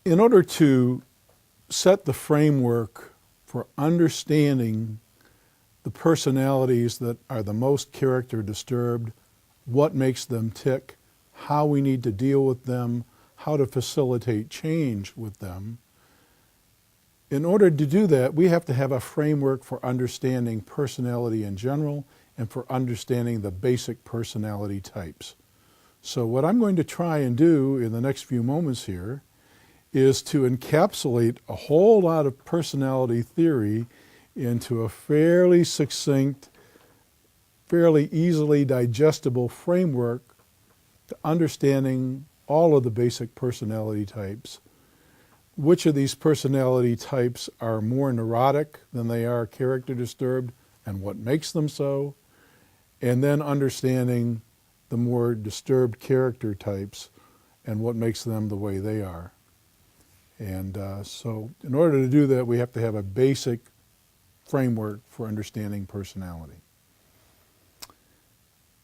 In order to set the framework for understanding the personalities that are the most character disturbed, what makes them tick, how we need to deal with them, how to facilitate change with them. In order to do that, we have to have a framework for understanding personality in general and for understanding the basic personality types. So what I'm going to try and do in the next few moments here is to encapsulate a whole lot of personality theory into a fairly succinct, fairly easily digestible framework to understanding all of the basic personality types. Which of these personality types are more neurotic than they are character disturbed, and what makes them so, and then understanding the more disturbed character types and what makes them the way they are. And so in order to do that, we have to have a basic framework for understanding personality.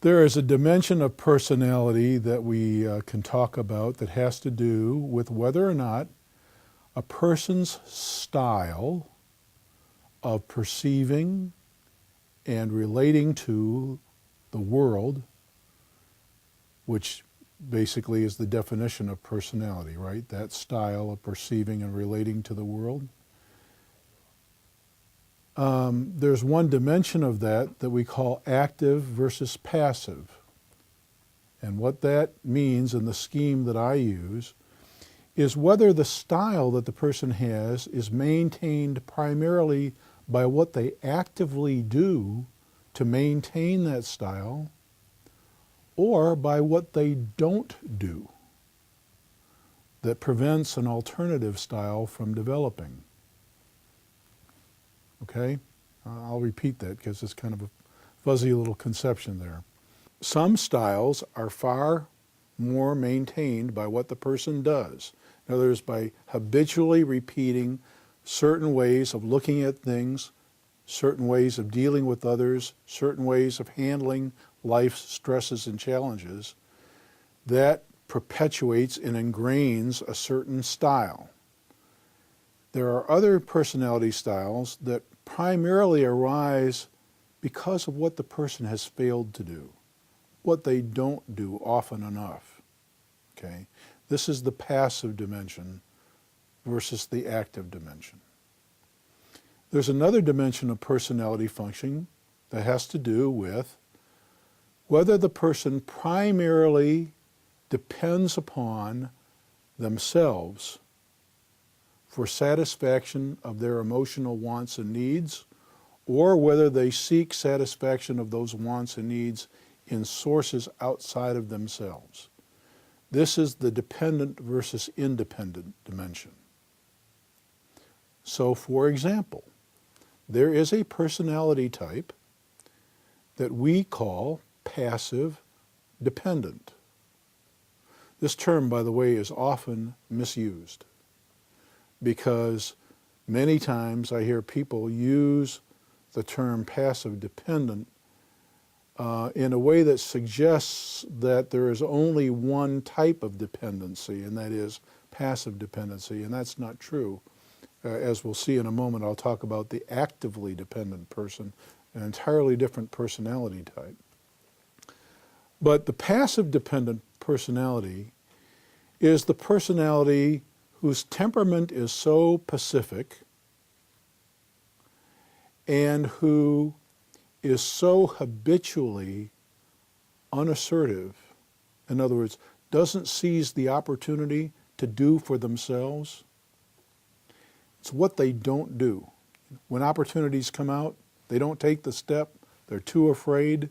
There is a dimension of personality that we can talk about that has to do with whether or not a person's style of perceiving and relating to the world, which basically is the definition of personality, right? That style of perceiving and relating to the world. There's one dimension of that we call active versus passive. And what that means in the scheme that I use is whether the style that the person has is maintained primarily by what they actively do to maintain that style, or by what they don't do that prevents an alternative style from developing. Okay? I'll repeat that because it's kind of a fuzzy little conception there. Some styles are far more maintained by what the person does. In other words, by habitually repeating certain ways of looking at things, certain ways of dealing with others, certain ways of handling life's stresses and challenges, that perpetuates and ingrains a certain style. There are other personality styles that primarily arise because of what the person has failed to do, what they don't do often enough. Okay? This is the passive dimension versus the active dimension. There's another dimension of personality function that has to do with whether the person primarily depends upon themselves for satisfaction of their emotional wants and needs, or whether they seek satisfaction of those wants and needs in sources outside of themselves. This is the dependent versus independent dimension. So, for example, there is a personality type that we call passive dependent. This term, by the way, is often misused because many times I hear people use the term passive dependent in a way that suggests that there is only one type of dependency, and that is passive dependency, and that's not true. As we'll see in a moment, I'll talk about the actively dependent person, an entirely different personality type. But the passive dependent personality is the personality whose temperament is so pacific and who is so habitually unassertive, in other words, doesn't seize the opportunity to do for themselves. It's what they don't do. When opportunities come out, they don't take the step, they're too afraid,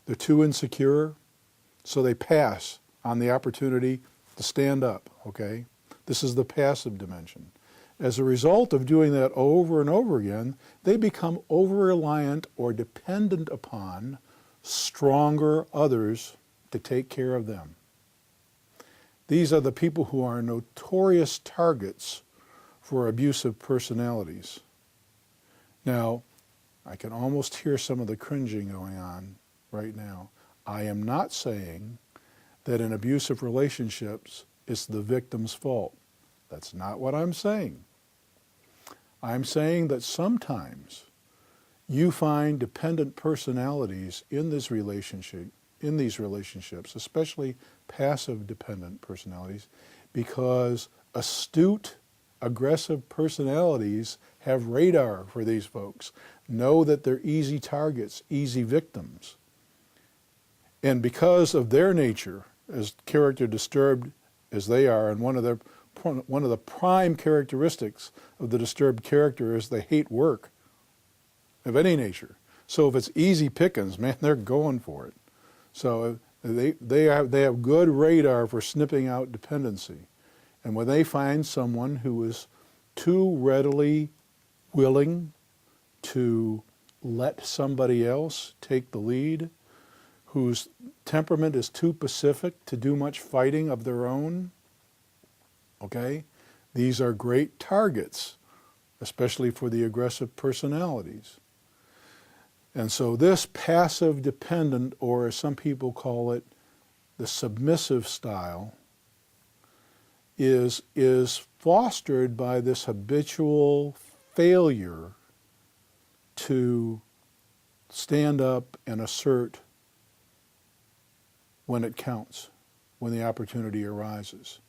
they're too insecure, so they pass on the opportunity to stand up, okay? This is the passive dimension. As a result of doing that over and over again, they become over-reliant or dependent upon stronger others to take care of them. These are the people who are notorious targets for abusive personalities. Now, I can almost hear some of the cringing going on right now. I am not saying that in abusive relationships it's the victim's fault. That's not what I'm saying. I'm saying that sometimes you find dependent personalities in this relationship, in these relationships, especially passive dependent personalities, because astute, aggressive personalities have radar for these folks, know that they're easy targets, easy victims. And because of their nature, as character disturbed as they are, and one of the prime characteristics of the disturbed character is they hate work of any nature. So if it's easy pickings, man, they're going for it. So they have good radar for snipping out dependency. And when they find someone who is too readily willing to let somebody else take the lead, whose temperament is too pacific to do much fighting of their own, okay, these are great targets, especially for the aggressive personalities. And so this passive dependent, or as some people call it, the submissive style, is fostered by this habitual failure to stand up and assert when it counts, when the opportunity arises.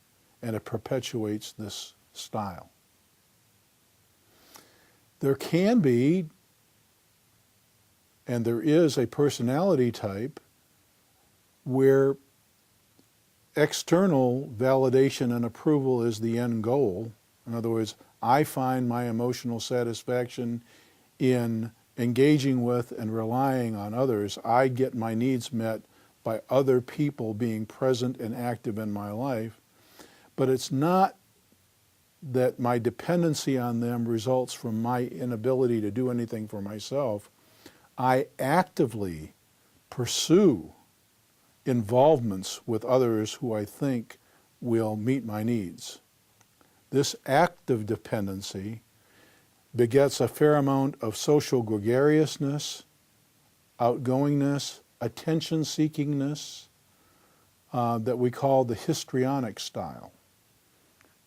And it perpetuates this style. There can be, and there is, a personality type where external validation and approval is the end goal. In other words, I find my emotional satisfaction in engaging with and relying on others. I get my needs met by other people being present and active in my life. But it's not that my dependency on them results from my inability to do anything for myself. I actively pursue involvements with others who I think will meet my needs. This active dependency begets a fair amount of social gregariousness, outgoingness, attention-seekingness that we call the histrionic style.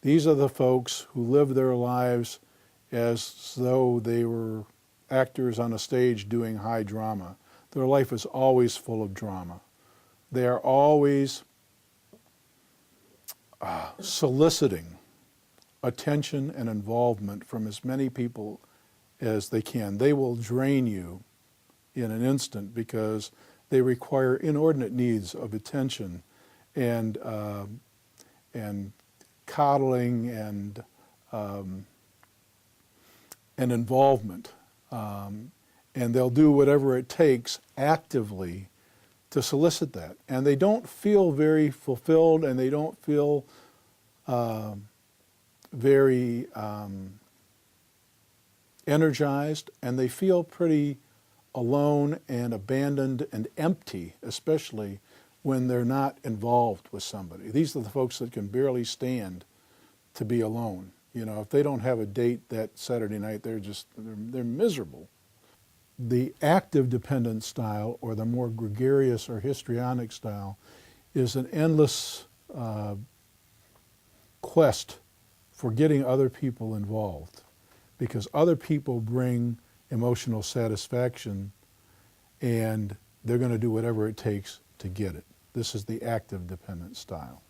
These are the folks who live their lives as though they were actors on a stage doing high drama. Their life is always full of drama. They are always soliciting attention and involvement from as many people as they can. They will drain you in an instant because they require inordinate needs of attention and coddling and involvement. And they'll do whatever it takes actively to solicit that. And they don't feel very fulfilled, and they don't feel very energized, and they feel pretty alone and abandoned and empty, especially when they're not involved with somebody. These are the folks that can barely stand to be alone. You know, if they don't have a date that Saturday night, they're miserable. The active dependent style, or the more gregarious or histrionic style, is an endless quest for getting other people involved, because other people bring emotional satisfaction and they're going to do whatever it takes to get it. This is the active dependent style.